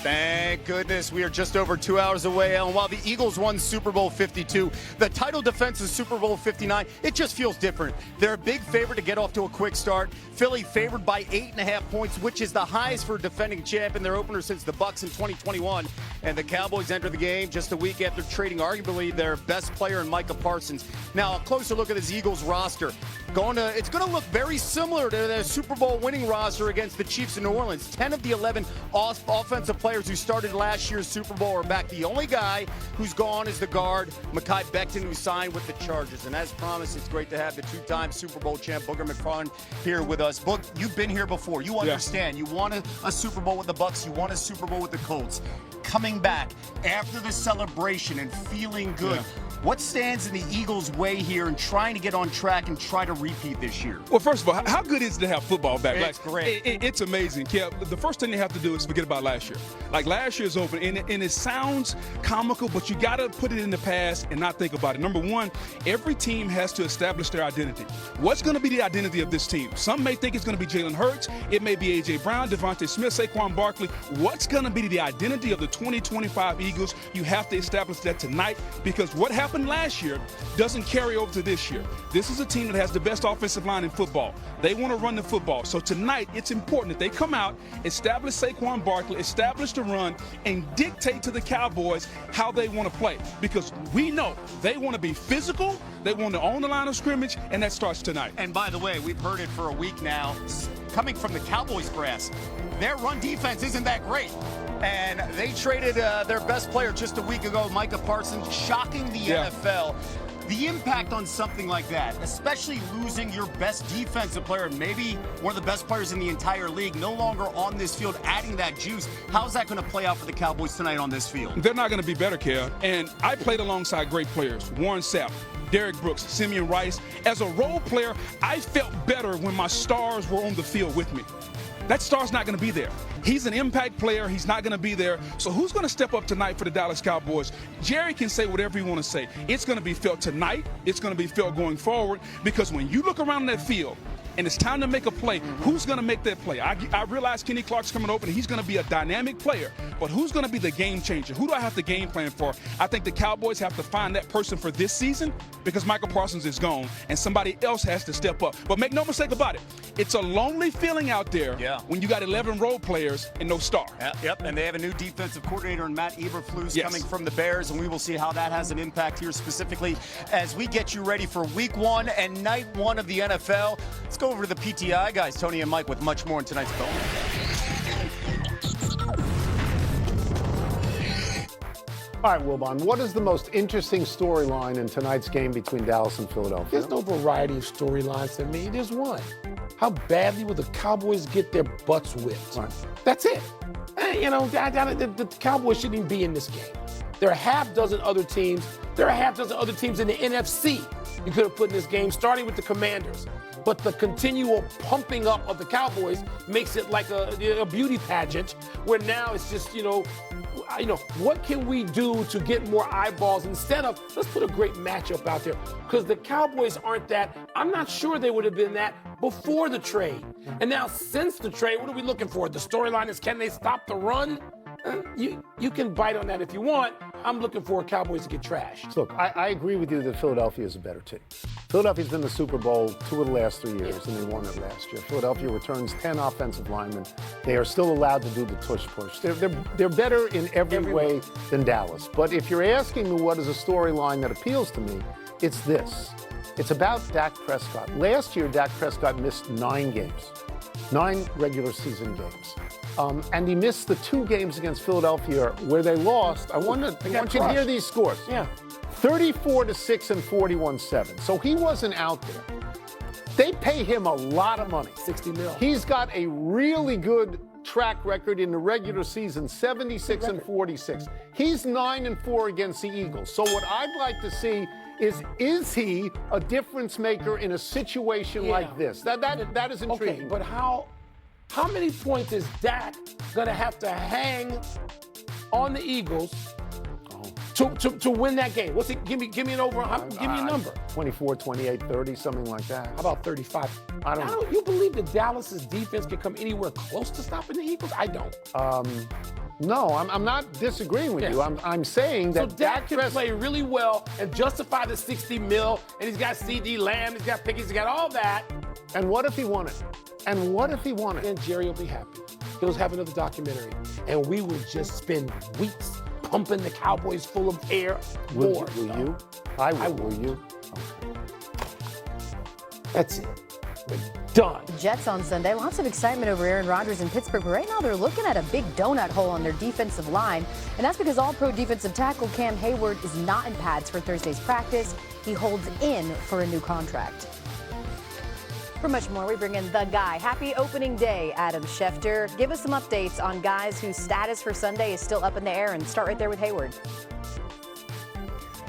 Thank goodness we are just over 2 hours away. And while the Eagles won Super Bowl 52, the title defense is Super Bowl 59. It just feels different. They're a big favorite to get off to a quick start. Philly favored by 8.5 points, which is the highest for a defending champ in their opener since the Bucs in 2021. And the Cowboys enter the game just a week after trading arguably their best player in Micah Parsons. Now, a closer look at this Eagles roster. It's going to look very similar to their Super Bowl winning roster against the Chiefs in New Orleans. 10 of the 11 offensive players who started last year's Super Bowl are back. The only guy who's gone is the guard, Mekhi Becton, who signed with the Chargers. And as promised, it's great to have the two-time Super Bowl champ, Booger McFarland, here with us. Boog, you've been here before. You understand. Yeah. You won a Super Bowl with the Bucs. You won a Super Bowl with the Colts. Coming back after the celebration and feeling good. Yeah. What stands in the Eagles' way here and trying to get on track and try to repeat this year? Well, first of all, how good is it to have football back? It's great. It's amazing, Kev. The first thing you have to do is forget about last year. Like, last year's over, and it sounds comical, but you got to put it in the past and not think about it. Number one, every team has to establish their identity. What's going to be the identity of this team? Some may think it's going to be Jalen Hurts. It may be A.J. Brown, Devontae Smith, Saquon Barkley. What's going to be the identity of the 2025 Eagles? You have to establish that tonight, because what happened last year doesn't carry over to this year. This is a team that has the best offensive line in football. They want to run the football. So tonight, it's important that they come out, establish Saquon Barkley, establish the run, and dictate to the Cowboys how they want to play. Because we know they want to be physical, they want to own the line of scrimmage, and that starts tonight. And by the way, we've heard it for a week now, coming from the Cowboys' grass. Their run defense isn't that great. And they traded their best player just a week ago, Micah Parsons, shocking the NFL. The impact on something like that, especially losing your best defensive player, maybe one of the best players in the entire league, no longer on this field, adding that juice. How's that going to play out for the Cowboys tonight on this field? They're not going to be better, Kev. And I played alongside great players, Warren Sapp, Derrick Brooks, Simeon Rice. As a role player, I felt better when my stars were on the field with me. That star's not going to be there. He's an impact player. He's not going to be there. So who's going to step up tonight for the Dallas Cowboys? Jerry can say whatever you want to say. It's going to be felt tonight. It's going to be felt going forward, because when you look around that field and it's time to make a play, who's going to make that play? I realize Kenny Clark's coming open, and he's going to be a dynamic player, but who's going to be the game changer? Who do I have to game plan for? I think the Cowboys have to find that person for this season, because Micah Parsons is gone, and somebody else has to step up. But make no mistake about it, it's a lonely feeling out there when you got 11 role players and no star. Yep, and they have a new defensive coordinator in Matt Eberflus coming from the Bears, and we will see how that has an impact here specifically as we get you ready for week one and night one of the NFL. Let's go over to the PTI guys, Tony and Mike, with much more in tonight's film. All right, Wilbon, what is the most interesting storyline in tonight's game between Dallas and Philadelphia? There's no variety of storylines to me. There's one. How badly will the Cowboys get their butts whipped? Right. That's it. The Cowboys shouldn't even be in this game. There are a half dozen other teams. There are a half dozen other teams in the NFC you could have put in this game, starting with the Commanders. But the continual pumping up of the Cowboys makes it like a beauty pageant, where now it's just, what can we do to get more eyeballs instead of, let's put a great matchup out there. Because the Cowboys aren't that. I'm not sure they would have been that before the trade. And now since the trade, what are we looking for? The storyline is, can they stop the run? You can bite on that if you want. I'm looking for Cowboys to get trashed. Look, I agree with you that Philadelphia is a better team. Philadelphia's been in the Super Bowl 2 of the last 3 years, and they won it last year. Philadelphia returns 10 offensive linemen. They are still allowed to do the tush-push. They're better in every way than Dallas. But if you're asking me what is a storyline that appeals to me, it's this. It's about Dak Prescott. Last year, Dak Prescott missed 9 games, 9 regular season games. And he missed the 2 games against Philadelphia where they lost. I want you to hear these scores. 34-6 and 41-7. So he wasn't out there. They pay him a lot of money. $60 million. He's got a really good track record in the regular season, 76 and 46. He's 9-4 against the Eagles. So what I'd like to see is he a difference maker in a situation like this? That is intriguing. Okay, but how many points is Dak going to have to hang on the Eagles to win that game? What's it? Give me an over. Give me a number. 24, 28, 30, something like that. How about 35? I don't know. You believe that Dallas's defense can come anywhere close to stopping the Eagles? I don't. No, I'm not disagreeing with you. I'm saying that so Dak can play really well and justify the $60 million, and he's got CD Lamb, he's got Pickens, he's got all that. And what if he won it? And what if he won it? And Jerry will be happy. He'll have another documentary, and we will just spend weeks pumping the Cowboys full of air. Will you? I will. Will you? Okay. That's it. We're done. Jets on Sunday. Lots of excitement over Aaron Rodgers in Pittsburgh, but right now they're looking at a big donut hole on their defensive line, and that's because All-Pro defensive tackle Cam Hayward is not in pads for Thursday's practice. He holds in for a new contract. For much more, we bring in the guy. Happy opening day, Adam Schefter. Give us some updates on guys whose status for Sunday is still up in the air, and start right there with Hayward.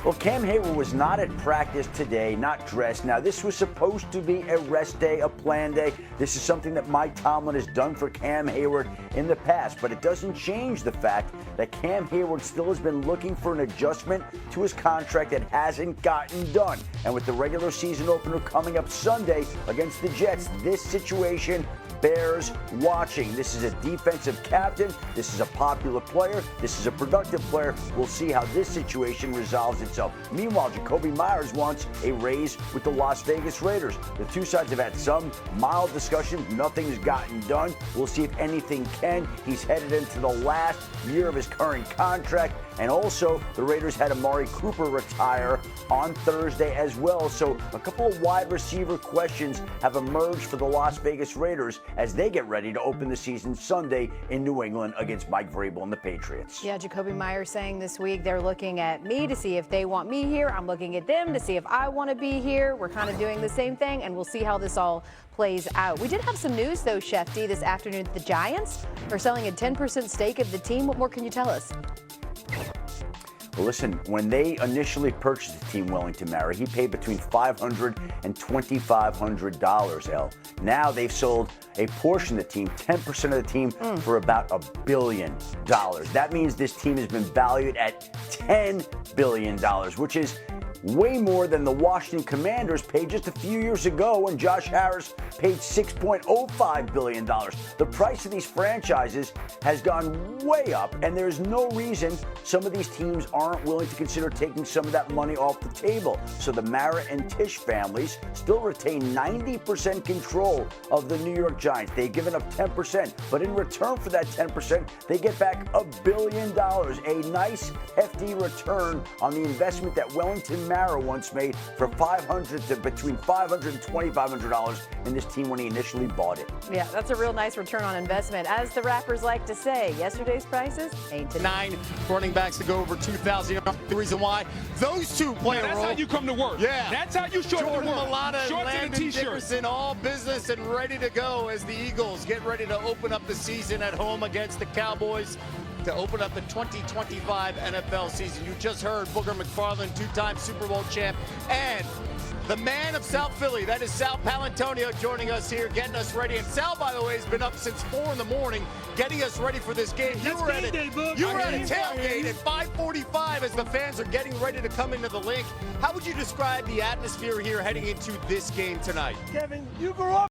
Well, Cam Hayward was not at practice today, not dressed. Now, this was supposed to be a rest day, a planned day. This is something that Mike Tomlin has done for Cam Hayward in the past, but it doesn't change the fact that Cam Hayward still has been looking for an adjustment to his contract that hasn't gotten done. And with the regular season opener coming up Sunday against the Jets, this situation bears watching. This is a defensive captain. This is a popular player. This is a productive player. We'll see how this situation resolves itself. Meanwhile, Jacoby Myers wants a raise with the Las Vegas Raiders. The two sides have had some mild discussion. Nothing's gotten done. We'll see if anything can. He's headed into the last year of his current contract. And also, the Raiders had Amari Cooper retire on Thursday as well. So a couple of wide receiver questions have emerged for the Las Vegas Raiders as they get ready to open the season Sunday in New England against Mike Vrabel and the Patriots. Yeah, Jacoby Myers saying this week they're looking at me to see if they want me here. I'm looking at them to see if I want to be here. We're kind of doing the same thing, and we'll see how this all plays out. We did have some news, though, Shefty, this afternoon. The Giants are selling a 10% stake of the team. What more can you tell us? Well, listen, when they initially purchased the team Wellington Mara, he paid between $500 and $2,500, El. Now they've sold a portion of the team, 10% of the team, for about $1 billion. That means this team has been valued at $10 billion, which is way more than the Washington Commanders paid just a few years ago when Josh Harris paid $6.05 billion. The price of these franchises has gone way up, and there's no reason some of these teams aren't willing to consider taking some of that money off the table. So the Mara and Tisch families still retain 90% control of the New York Giants. They've given up 10%, but in return for that 10%, they get back $1 billion, a nice hefty return on the investment that Wellington Mara once made for $500 to between $500 and $2,500 in this team when he initially bought it. Yeah, that's a real nice return on investment. As the rappers like to say, yesterday's prices ain't tonight. 9 running backs to go over 2,000. The reason why those two play a role. That's how you come to work. Yeah. That's how you show up to Jordan work. Mailata, Shorts and a Landon t-shirt. Dickerson, all business and ready to go as the Eagles get ready to open up the season at home against the Cowboys to open up the 2025 NFL season. You just heard Booger McFarland, two-time Super Bowl champ, and the man of South Philly, that is Sal Palantonio, joining us here, getting us ready. And Sal, by the way, has been up since 4 in the morning, getting us ready for this game. You were at a tailgate at 5:45 as the fans are getting ready to come into the link. How would you describe the atmosphere here heading into this game tonight? Kevin, you grew up